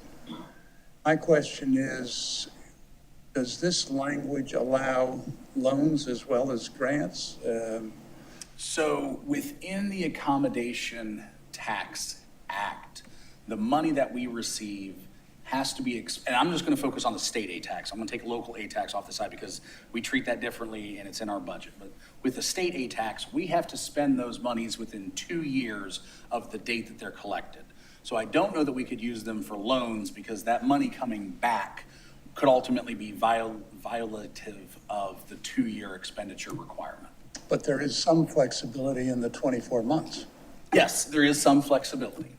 My question is, does this language allow loans as well as grants? So within the Accommodation Tax Act, the money that we receive has to be, and I'm just going to focus on the state A-tax. I'm going to take local A-tax off the side because we treat that differently and it's in our budget. But with the state A-tax, we have to spend those monies within 2 years of the date that they're collected. So I don't know that we could use them for loans, because that money coming back could ultimately be violative of the 2-year expenditure requirement. But there is some flexibility in the 24 months. Yes, there is some flexibility.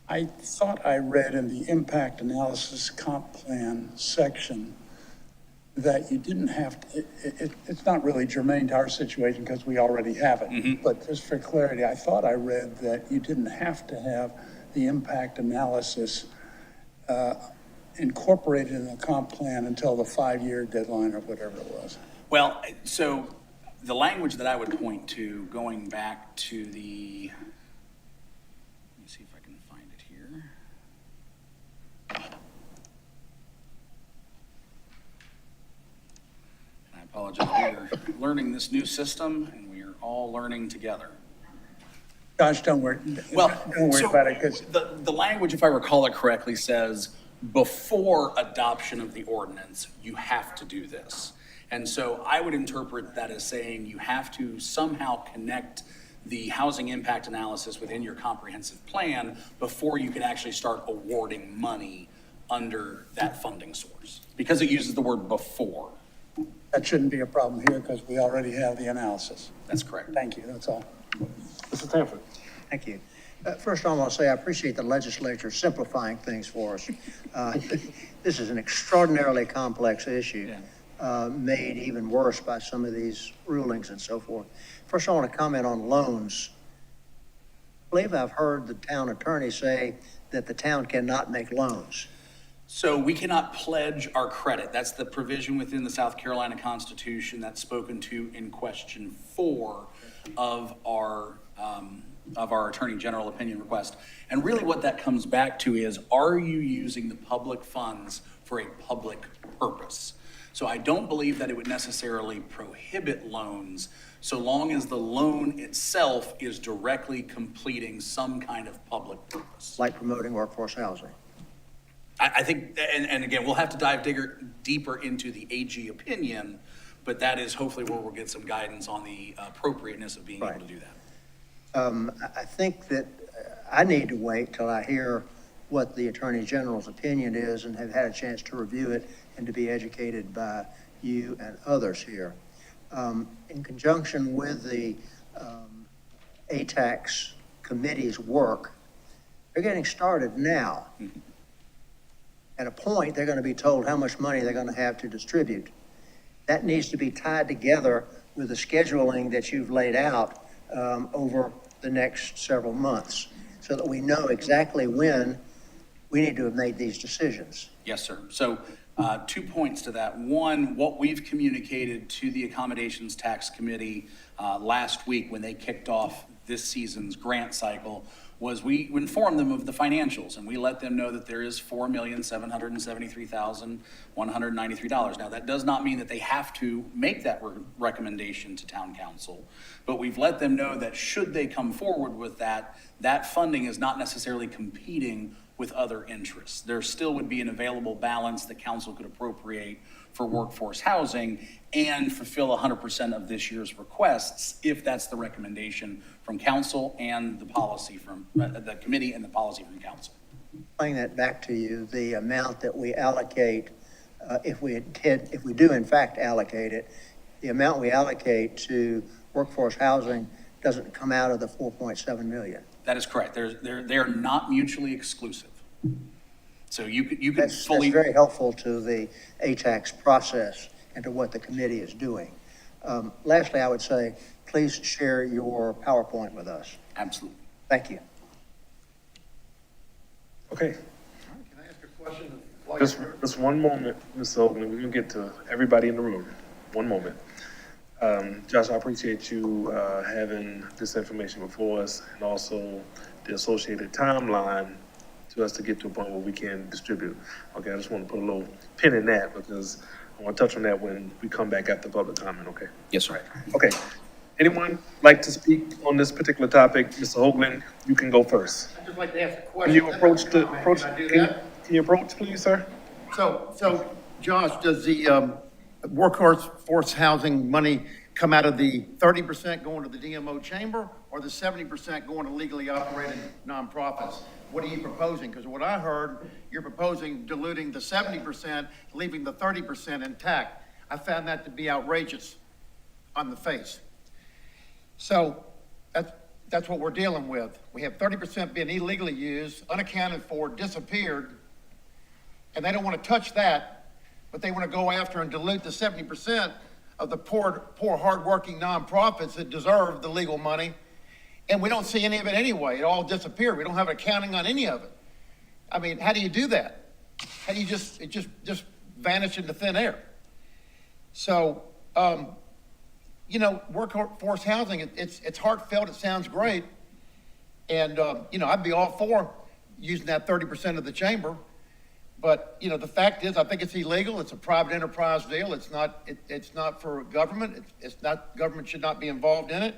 I thought I read in the impact analysis comp plan section that you didn't have, it's not really germane to our situation because we already have it. But just for clarity, I thought I read that you didn't have to have the impact analysis incorporated in the comp plan until the 5-year deadline or whatever it was. Well, so the language that I would point to, going back to the, let me see if I can find it here. And I apologize, we are learning this new system and we are all learning together. Gosh, don't worry So about it, because the language, if I recall it correctly, says before adoption of the ordinance, you have to do this. And so I would interpret that as saying you have to somehow connect the housing impact analysis within your comprehensive plan before you can actually start awarding money under that funding source, because it uses the word before. that shouldn't be a problem here because we already have the analysis. That's correct. Thank you, that's all. Mr. Stanford? Thank you. First, I want to say I appreciate the legislature simplifying things for us. This is an extraordinarily complex issue, made even worse by some of these rulings and so forth. First, I want to comment on loans. I believe I've heard the town attorney say that the town cannot make loans. So we cannot pledge our credit. That's the provision within the South Carolina Constitution that's spoken to in question 4 of our Attorney General opinion request. And really what that comes back to is, are you using the public funds for a public purpose? So I don't believe that it would necessarily prohibit loans so long as the loan itself is directly completing some kind of public purpose. Like promoting workforce housing. I think, and again, we'll have to dive deeper into the AG opinion, but that is hopefully where we'll get some guidance on the appropriateness of being able to do that. I think that I need to wait till I hear what the Attorney General's opinion is and have had a chance to review it and to be educated by you and others here. In conjunction with the ATAX committee's work, they're getting started now. At a point, they're going to be told how much money they're going to have to distribute. That needs to be tied together with the scheduling that you've laid out over the next several months, so that we know exactly when we need to have made these decisions. Yes, sir. So 2 points to that. One, what we've communicated to the Accommodations Tax Committee last week when they kicked off this season's grant cycle was we informed them of the financials, and we let them know that there is $4,773,193. Now, that does not mean that they have to make that recommendation to town council, but we've let them know that should they come forward with that, that funding is not necessarily competing with other interests. There still would be an available balance that council could appropriate for workforce housing and fulfill 100% of this year's requests if that's the recommendation from council and the policy from the committee and the policy from council. Playing that back to you, the amount that we allocate, if we do in fact allocate it, the amount we allocate to workforce housing doesn't come out of the 4.7 million. That is correct. They're not mutually exclusive. So you could That's fully. very helpful to the ATAX process and to what the committee is doing. Lastly, I would say, please share your PowerPoint with us. Absolutely. Thank you. Okay, Can I ask a question? just one moment, Ms. Oakley, we're gonna get to everybody in the room. One moment. Josh, I appreciate you having this information before us and also the associated timeline to us to get to a point where we can distribute. Okay, I just want to put a little pin in that because I want to touch on that when we come back after public comment, okay? Yes, sir. Okay, anyone like to speak on this particular topic? Mr. Hoagland, you can go first. I'd just like to ask a Can question. you approach the, Can approach, I do can that? you approach, please, sir? So Josh, does the workforce housing money come out of the 30% going to the DMO chamber or the 70% going to legally operated nonprofits? What are you proposing? Because what I heard, you're proposing diluting the 70%, leaving the 30% intact. I found that to be outrageous on the face. So that's what we're dealing with. We have 30% being illegally used, unaccounted for, disappeared, and they don't want to touch that, but they want to go after and dilute the 70% of the poor, hardworking nonprofits that deserve the legal money. And we don't see any of it anyway. It all disappeared. We don't have accounting on any of it. I mean, how do you do that? How do you it just vanish into thin air? So, workforce housing, it's heartfelt. It sounds great. And, I'd be all for using that 30% of the chamber. But, the fact is, I think it's illegal. It's a private enterprise deal. It's not for government. Government should not be involved in it.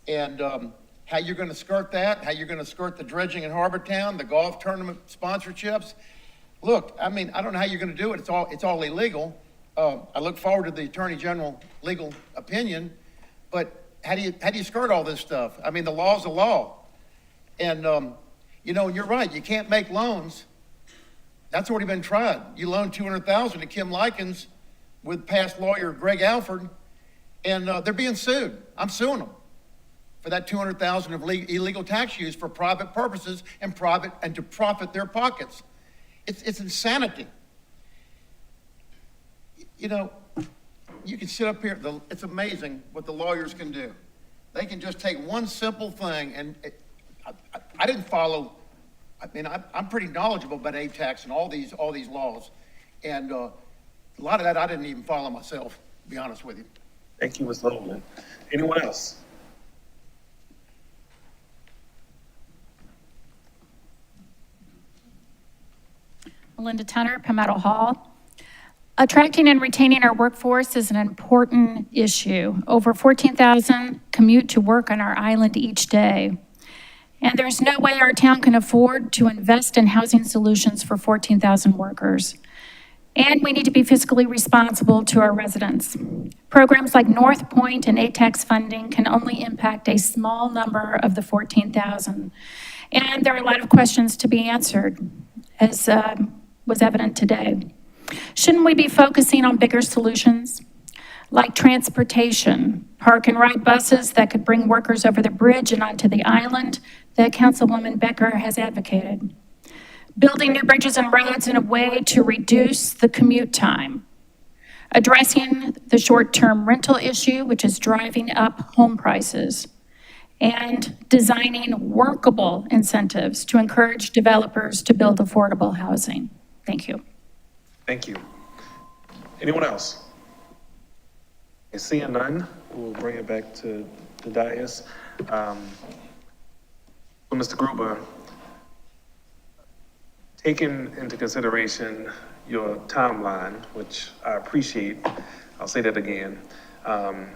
And how you're going to skirt that, how you're going to skirt the dredging in Harbor Town, the golf tournament sponsorships. Look, I mean, I don't know how you're going to do it. It's all illegal. I look forward to the Attorney General legal opinion. But how do you skirt all this stuff? I mean, the law's the law. And, and you're right. You can't make loans. That's already been tried. You loaned $200,000 to Kim Likens with past lawyer Greg Alford, and they're being sued. I'm suing them for that $200,000 of illegal tax use for private purposes and to profit their pockets. It's insanity. You can sit up here. It's amazing what the lawyers can do. They can just take one simple thing, and I didn't follow. I mean, I'm pretty knowledgeable about ATAX and all these laws, and a lot of that I didn't even follow myself, to be honest with you. Thank you, Mr. Hoagland. Anyone else? Melinda Tunner, Palmetto Hall. Attracting and retaining our workforce is an important issue. Over 14,000 commute to work on our island each day. And there's no way our town can afford to invest in housing solutions for 14,000 workers. And we need to be fiscally responsible to our residents. Programs like North Point and ATAX funding can only impact a small number of the 14,000. And there are a lot of questions to be answered, as was evident today. Shouldn't we be focusing on bigger solutions like transportation, park and ride buses that could bring workers over the bridge and onto the island that Councilwoman Becker has advocated? Building new bridges and roads in a way to reduce the commute time. Addressing the short-term rental issue, which is driving up home prices. And designing workable incentives to encourage developers to build affordable housing. Thank you. Thank you. Anyone else? Okay, seeing none, we'll bring it back to the dais. So Mr. Gruber, taking into consideration your timeline, which I appreciate, I'll say that again, and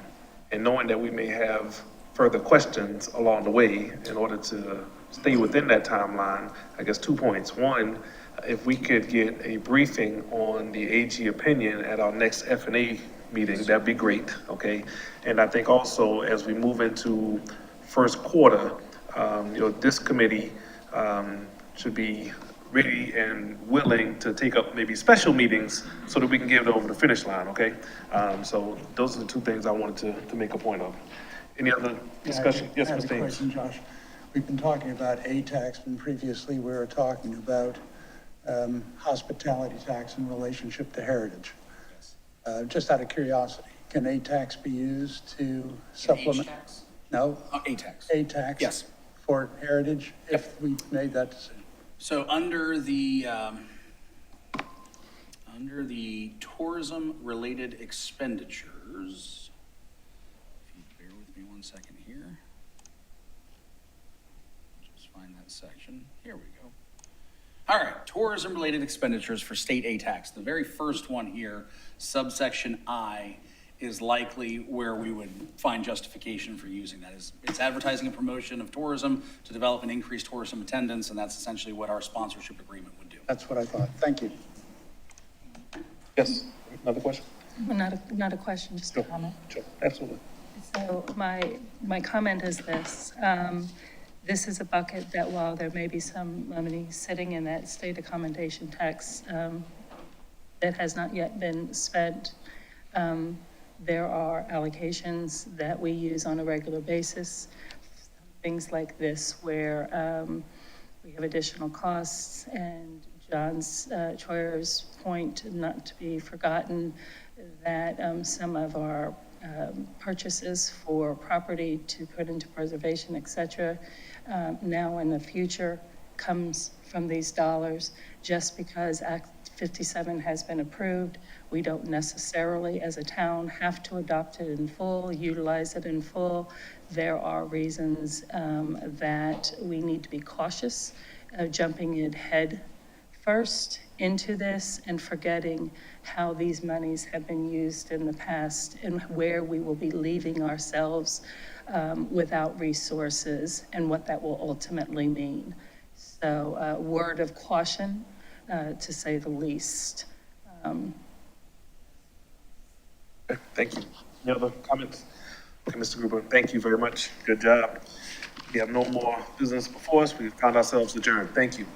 knowing that we may have further questions along the way, in order to stay within that timeline, I guess 2 points. One, if we could get a briefing on the AG opinion at our next F&A meeting, that'd be great, okay? And I think also, as we move into first quarter, this committee should be ready and willing to take up maybe special meetings so that we can get it over the finish line, okay? So those are the 2 things I wanted to make a point of. Any other discussion? Yes, I have Mr. a Ames. question, Josh. We've been talking about ATAX, and previously we were talking about hospitality tax in relationship to heritage. Just out of curiosity, can ATAX be used to supplement? No? ATAX. ATAX? Yes. For heritage, if we made that decision? So under the tourism-related expenditures, if you bear with me 1 second here. Just find that section. Here we go. All right, tourism-related expenditures for state ATAX. The very first one here, subsection I, is likely where we would find justification for using that. It's advertising and promotion of tourism to develop and increase tourism attendance, and that's essentially what our sponsorship agreement would do. That's what I thought. Thank you. Yes, another question? Well, not a question, just a comment. Sure, absolutely. So my comment is this. This is a bucket that while there may be some money sitting in that state accommodation tax that has not yet been spent, there are allocations that we use on a regular basis. Things like this where we have additional costs, and John's Troyer's point not to be forgotten, that some of our purchases for property to put into preservation, et cetera, now in the future comes from these dollars. Just because Act 57 has been approved, we don't necessarily, as a town, have to adopt it in full, utilize it in full. There are reasons that we need to be cautious of jumping in head first into this and forgetting how these monies have been used in the past and where we will be leaving ourselves without resources and what that will ultimately mean. So word of caution, to say the least. Okay, thank you. Any other comments? Okay, Mr. Gruber, thank you very much. Good job. We have no more business before us. We found ourselves adjourned. Thank you.